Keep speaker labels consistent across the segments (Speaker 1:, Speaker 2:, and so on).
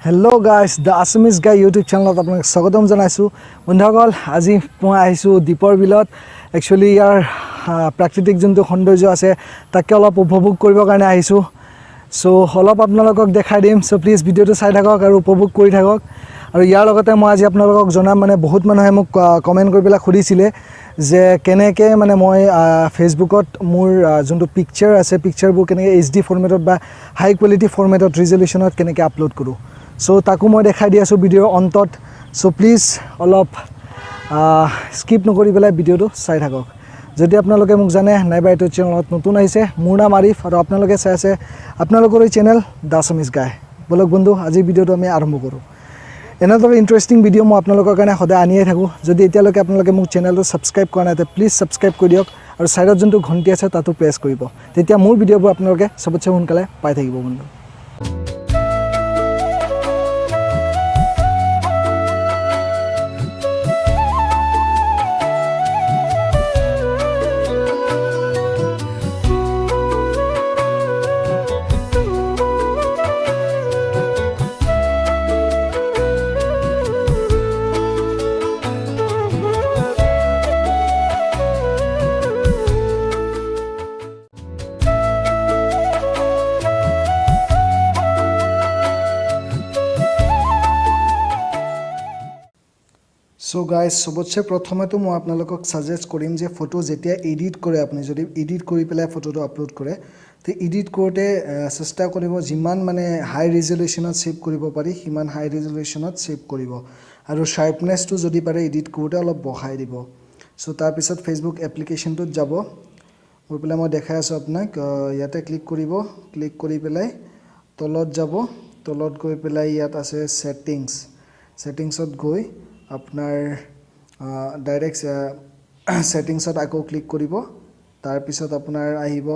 Speaker 1: Hello guys, the Assamese Guy YouTube channel আপোনাক স্বাগতম জনাইছো। বন্ধুসকল আজি মই আহিছো দীপৰ বিলত। Actually ইয়াৰ প্ৰাকৃতিক যোনটো সৌন্দৰ্য আছে তাকে অলপ উপভোগ কৰিবৰ কাৰণে আহিছো। সো অলপ আপোনালোকক দেখাই দিম। সো প্লিজ ভিডিওটো চাই থাকক আৰু উপভোগ কৰি থাকক। আৰু ইয়াৰ লগতে মই আজি আপোনালোকক জনাম মানে বহুত মানুহে মোক কমেন্ট কৰি পেলাই খুদিছিলে যে কেনেকৈ মানে মই ফেসবুকত মোৰ যোনটো পিকচাৰ আছে পিকচাৰবোৰ কেনেকৈ HD ফৰমেটত বা হাই কোৱালিটি ফৰমেটত ৰিজলিউশনত কেনেকৈ আপলোড কৰো। সো তাকো মই দেখাই দি আছো ভিডিওৰ অন্তত। সো প্লিজ অলপ স্কিপ নকৰি পেলাই ভিডিওটো চাই থাকক। যদি আপোনালোকে মোক জানে নাইবা এইটো চেনেলত নতুন আহিছে, মোৰ নাম আৰিফ আৰু আপোনালোকে চাই আছে আপোনালোকৰ এই চেনেল দ্য আসামিজ গাই। বলক বন্ধু আজি ভিডিওটো আমি আৰম্ভ কৰোঁ। এনেদৰে ইণ্টাৰেষ্টিং ভিডিও মই আপোনালোকৰ কাৰণে সদায় আনিয়ে থাকোঁ। যদি এতিয়ালৈকে আপোনালোকে মোক চেনেলটো ছাবস্ক্ৰাইব কৰা নাই তে প্লিজ ছাবস্ক্ৰাইব কৰি দিয়ক আৰু ছাইডত যোনটো ঘণ্টি আছে তাতো প্ৰেছ কৰিব। তেতিয়া মোৰ ভিডিঅ'বোৰ আপোনালোকে চবতছে সোনকালে পাই থাকিব বন্ধু। সো গাইজ সবতছে প্ৰথমেতো মই আপোনালোকক সাজেষ্ট কৰিম যে ফটো যেতিয়া এডিট কৰে আপুনি যদি এডিট কৰি পেলাই ফটোটো আপলোড কৰে তে এডিট কৰোঁতে চেষ্টা কৰিব যিমান মানে হাই ৰিজলিউশনত সেভ কৰিব পাৰি সিমান হাই ৰিজলিউশনত সেভ কৰিব আৰু শাৰ্পনেছটো যদি পাৰে এডিট কৰোঁতে অলপ বঢ়াই দিব। সো তাৰ পিছত ফেসবুক এপ্লিকেশনটোত যাব। গৈ পেলাই মই দেখাই আছো আপোনাক ইয়াতে ক্লিক কৰিব, ক্লিক কৰি পেলাই তলত যাব, তলত গৈ পেলাই ইয়াত আছে সেটিংছত গৈ আপোনাৰ ডাইৰেক্ট সেটিংছত আকৌ ক্লিক কৰিব। তাৰ পিছত আপোনাৰ আহিব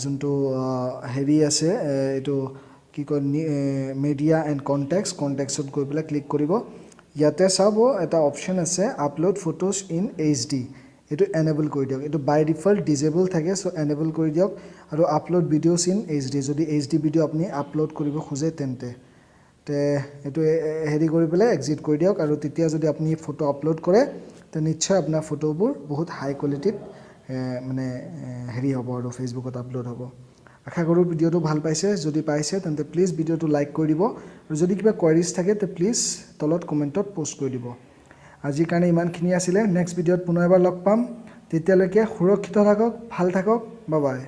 Speaker 1: যোনটো হেৰি আছে এইটো কি কয় মিডিয়া এণ্ড কনটেক্সট গৈ পেলাই ক্লিক কৰিব। ইয়াতে চাব এটা অপশ্যন আছে আপলোড ফটোজ ইন HD, এইটো এনেবল কৰি দিয়ক। এইটো বাই ডিফল্ট ডিজেবল থাকে, সো এনেবল কৰি দিয়ক। আৰু আপলোড ভিডিঅ'জ ইন HD, যদি HD ভিডিঅ' আপুনি আপলোড কৰিব খোজে তেন্তে এইটো হেৰি কৰি পেলাই এক্সিট কৰি দিয়ক। আৰু তেতিয়া যদি আপুনি ফটো আপলোড কৰে তে নিশ্চয় আপোনাৰ ফটোবোৰ বহুত হাই কোৱালিটিত মানে হেৰি হ'ব আৰু ফেসবুকত আপলোড হ'ব। আশা কৰোঁ ভিডিওটো ভাল পাইছে। যদি পাইছে তেন্তে প্লিজ ভিডিওটো লাইক কৰি দিব আৰু যদি কিবা কোৱাৰিজ থাকে তে প্লিজ তলত কমেণ্টত পোষ্ট কৰি দিব। আজিৰ কাৰণে ইমানখিনি আছিলে। নেক্সট ভিডিঅ'ত পুনৰ এবাৰ লগ পাম। তেতিয়ালৈকে সুৰক্ষিত থাকক, ভাল থাকক, বাই বাই।